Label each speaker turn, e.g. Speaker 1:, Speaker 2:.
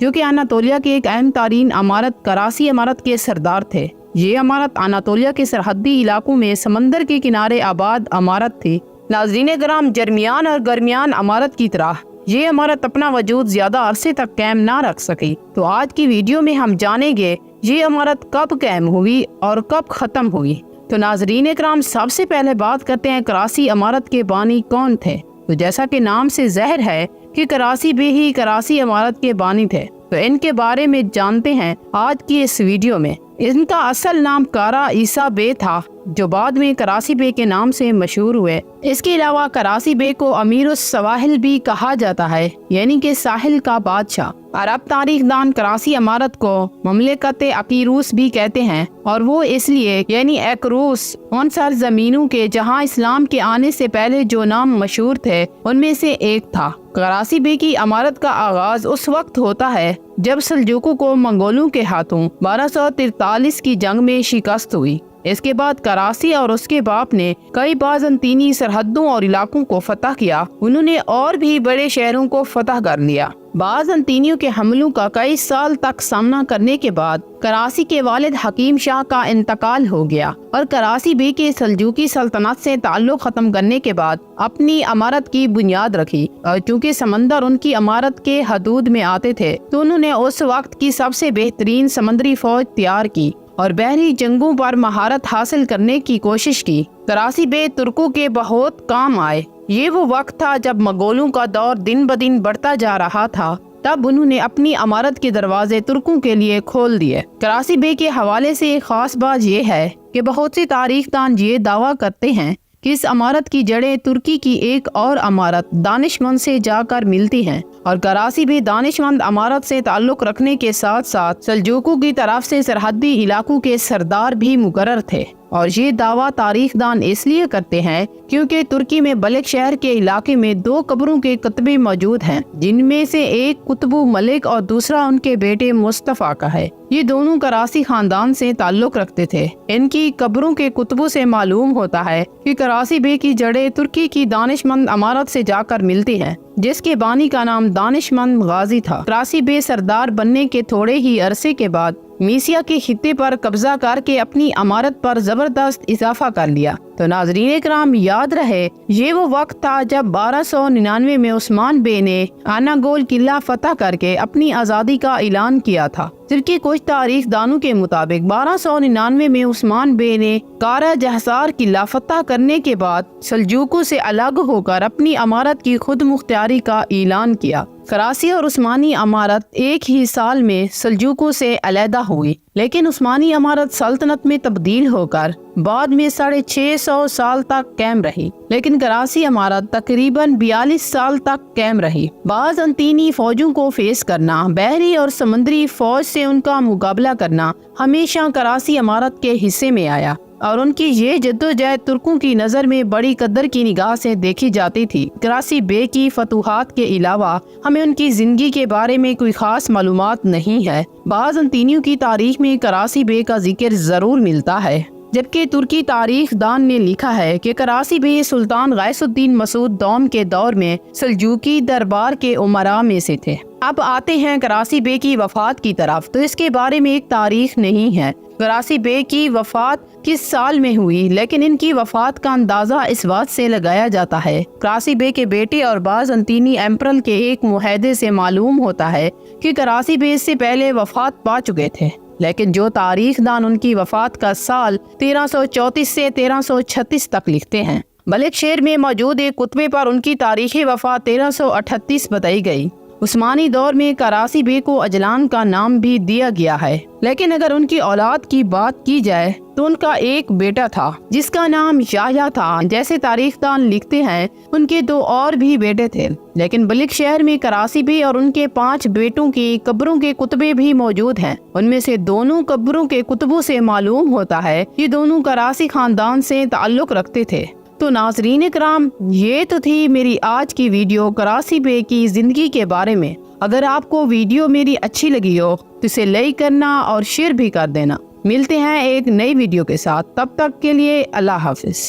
Speaker 1: جو کہ اناطولیہ کے ایک اہم ترین امارت کراسی امارت کے سردار تھے۔ یہ امارت اناطولیہ کے سرحدی علاقوں میں سمندر کے کنارے آباد امارت تھی۔ ناظرین کرام، درمیان اور درمیان امارت کی طرح یہ امارت اپنا وجود زیادہ عرصے تک قائم نہ رکھ سکی۔ تو آج کی ویڈیو میں ہم جانیں گے یہ امارت کب قائم ہوئی اور کب ختم ہوئی۔ تو ناظرین کرام، سب سے پہلے بات کرتے ہیں کراسی امارت کے بانی کون تھے۔ تو جیسا کہ نام سے ظاہر ہے کہ کراسی بے ہی کراسی امارت کے بانی تھے، تو ان کے بارے میں جانتے ہیں آج کی اس ویڈیو میں۔ ان کا اصل نام کارا عیسیٰ بے تھا، جو بعد میں کراسی بے کے نام سے مشہور ہوئے۔ اس کے علاوہ کراسی بے کو امیر السواحل بھی کہا جاتا ہے، یعنی کہ ساحل کا بادشاہ۔ عرب تاریخ دان کراسی امارت کو مملکت اقیروس بھی کہتے ہیں، اور وہ اس لیے یعنی ایکروس ان سرزمینوں کے جہاں اسلام کے آنے سے پہلے جو نام مشہور تھے ان میں سے ایک تھا۔ کراسی بے کی امارت کا آغاز اس وقت ہوتا ہے جب سلجوقوں کو منگولوں کے ہاتھوں 1243 کی جنگ میں شکست ہوئی۔ اس کے بعد کراسی اور اس کے باپ نے کئی بازنطینی سرحدوں اور علاقوں کو فتح کیا۔ انہوں نے اور بھی بڑے شہروں کو فتح کر لیا۔ بازنطینیوں کے حملوں کا کئی سال تک سامنا کرنے کے بعد کراسی کے والد حکیم شاہ کا انتقال ہو گیا، اور کراسی بے کے سلجوقی سلطنت سے تعلق ختم کرنے کے بعد اپنی امارت کی بنیاد رکھی۔ اور چونکہ سمندر ان کی امارت کے حدود میں آتے تھے، تو انہوں نے اس وقت کی سب سے بہترین سمندری فوج تیار کی اور بحری جنگوں پر مہارت حاصل کرنے کی کوشش کی۔ کراسی بے ترکوں کے بہت کام آئے۔ یہ وہ وقت تھا جب مغولوں کا دور دن بدن بڑھتا جا رہا تھا۔ تب انہوں نے اپنی امارت کے دروازے ترکوں کے لیے کھول دیے۔ کراسی بے کے حوالے سے ایک خاص بات یہ ہے کہ بہت سے تاریخ دان یہ دعویٰ کرتے ہیں کہ اس امارت کی جڑیں ترکی کی ایک اور امارت دانشمند سے جا کر ملتی ہیں، اور کراسی بھی دانشمند امارت سے تعلق رکھنے کے ساتھ ساتھ سلجوقوں کی طرف سے سرحدی علاقوں کے سردار بھی مقرر تھے۔ اور یہ دعویٰ تاریخ دان اس لیے کرتے ہیں کیونکہ ترکی میں بلخ شہر کے علاقے میں 2 قبروں کے کتبے موجود ہیں، جن میں سے ایک قطب ملک اور دوسرا ان کے بیٹے مصطفیٰ کا ہے۔ یہ دونوں کراسی خاندان سے تعلق رکھتے تھے۔ ان کی قبروں کے کتبوں سے معلوم ہوتا ہے کہ کراسی بے کی جڑیں ترکی کی دانشمند امارت سے جا کر ملتی ہیں، جس کے بانی کا نام دانشمند غازی تھا۔ کراسی بے سردار بننے کے تھوڑے ہی عرصے کے بعد میسیا کے خطے پر قبضہ کر کے اپنی امارت پر زبردست اضافہ کر لیا۔ تو ناظرین کرام، یاد رہے یہ وہ وقت تھا جب 1299 میں عثمان بے نے آناگول قلعہ فتح کر کے اپنی آزادی کا اعلان کیا تھا۔ جبکہ کچھ تاریخ دانوں کے مطابق 1299 میں عثمان بے نے کارا جہسار قلعہ فتح کرنے کے بعد سلجوقوں سے الگ ہو کر اپنی امارت کی خود مختاری کا اعلان کیا۔ کراسی اور عثمانی امارت ایک ہی سال میں سلجوقوں سے علیحدہ ہوئی، لیکن عثمانی امارت سلطنت میں تبدیل ہو کر بعد میں 650 سال تک قائم رہی، لیکن کراسی امارت تقریباً 42 سال تک قائم رہی۔ بازنطینی فوجوں کو فیس کرنا، بحری اور سمندری فوج سے ان کا مقابلہ کرنا ہمیشہ کراسی امارت کے حصے میں آیا، اور ان کی یہ جدوجہد ترکوں کی نظر میں بڑی قدر کی نگاہ سے دیکھی جاتی تھی۔ کراسی بے کی فتوحات کے علاوہ ہمیں ان کی زندگی کے بارے میں کوئی خاص معلومات نہیں ہے۔ بازنطینیوں کی تاریخ میں کراسی بے کا ذکر ضرور ملتا ہے، جبکہ ترکی تاریخ دان نے لکھا ہے کہ کراسی بے سلطان غیاث الدین مسعود دوم کے دور میں سلجوقی دربار کے امراء میں سے تھے۔ اب آتے ہیں کراسی بے کی وفات کی طرف۔ تو اس کے بارے میں ایک تاریخ نہیں ہے کراسی بے کی وفات کس سال میں ہوئی، لیکن ان کی وفات کا اندازہ اس بات سے لگایا جاتا ہے۔ کراسی بے کے بیٹے اور بازنطینی ایمپرل کے ایک معاہدے سے معلوم ہوتا ہے کہ کراسی بے اس سے پہلے وفات پا چکے تھے، لیکن جو تاریخ دان ان کی وفات کا سال 1334 سے 1336 تک لکھتے ہیں۔ بلخ شہر میں موجود ایک کتبے پر ان کی تاریخی وفات 1338 بتائی گئی۔ عثمانی دور میں کراسی بے کو اجلان کا نام بھی دیا گیا ہے، لیکن اگر ان کی اولاد کی بات کی جائے تو ان کا ایک بیٹا تھا جس کا نام یحییٰ تھا۔ جیسے تاریخ دان لکھتے ہیں ان کے 2 اور بھی بیٹے تھے، لیکن بلخ شہر میں کراسی بے اور ان کے 5 بیٹوں کی قبروں کے کتبے بھی موجود ہیں۔ ان میں سے دونوں قبروں کے کتبوں سے معلوم ہوتا ہے یہ دونوں کراسی خاندان سے تعلق رکھتے تھے۔ تو ناظرین کرام، یہ تو تھی میری آج کی ویڈیو کراسی بے کی زندگی کے بارے میں۔ اگر آپ کو ویڈیو میری اچھی لگی ہو تو اسے لائک کرنا اور شیئر بھی کر دینا۔ ملتے ہیں ایک نئی ویڈیو کے ساتھ، تب تک کے لیے اللہ حافظ۔